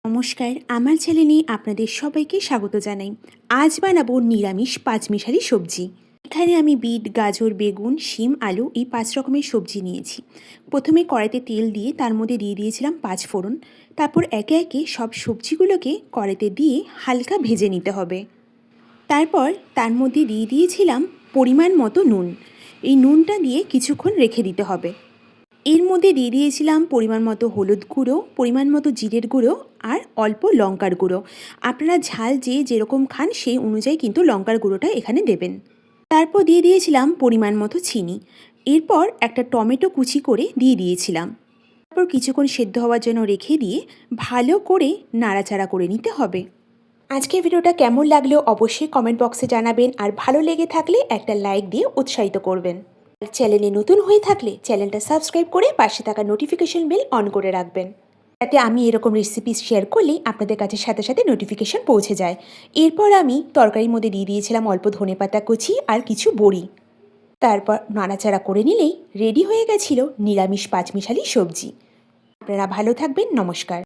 নমস্কার, আমার চ্যানেলে আপনাদের সবাইকে স্বাগত জানাই। আজ বানাবো নিরামিষ পাঁচমিশালি সবজি। এখানে আমি বিট, গাজর, বেগুন, শিম, আলু এই 5 রকমের সবজি নিয়েছি। প্রথমে কড়াইতে তেল দিয়ে তার মধ্যে দিয়ে দিয়েছিলাম 5 ফোড়ন। তারপর একে একে সব সবজিগুলোকে কড়াইতে দিয়ে হালকা ভেজে নিতে হবে। তারপর তার মধ্যে দিয়ে দিয়েছিলাম পরিমাণ মতো নুন। এই নুনটা দিয়ে কিছুক্ষণ রেখে দিতে হবে। এর মধ্যে দিয়ে দিয়েছিলাম পরিমাণ মতো হলুদ গুঁড়ো, পরিমাণ মতো জিরের গুঁড়ো আর অল্প লঙ্কার গুঁড়ো। আপনারা ঝাল যে যেরকম খান সেই অনুযায়ী কিন্তু লঙ্কার গুঁড়োটা এখানে দেবেন। তারপর দিয়ে দিয়েছিলাম পরিমাণ মতো চিনি। এরপর একটা টমেটো কুচি করে দিয়ে দিয়েছিলাম। তারপর কিছুক্ষণ সেদ্ধ হওয়ার জন্য রেখে দিয়ে ভালো করে নাড়াচাড়া করে নিতে হবে। আজকের ভিডিওটা কেমন লাগলো অবশ্যই কমেন্ট বক্সে জানাবেন, আর ভালো লেগে থাকলে একটা লাইক দিয়ে উৎসাহিত করবেন। চ্যানেলে নতুন হয়ে থাকলে চ্যানেলটা সাবস্ক্রাইব করে পাশে থাকা নোটিফিকেশন বেল অন করে রাখবেন, যাতে আমি এরকম রেসিপি শেয়ার করলেই আপনাদের কাছে সাথে সাথে নোটিফিকেশন পৌঁছে যায়। এরপর আমি তরকারির মধ্যে দিয়ে দিয়েছিলাম অল্প ধনেপাতা কুচি আর কিছু বড়ি। তারপর নাড়াচাড়া করে নিলেই রেডি হয়ে গেছিল নিরামিষ পাঁচমিশালি সবজি। আপনারা ভালো থাকবেন। নমস্কার।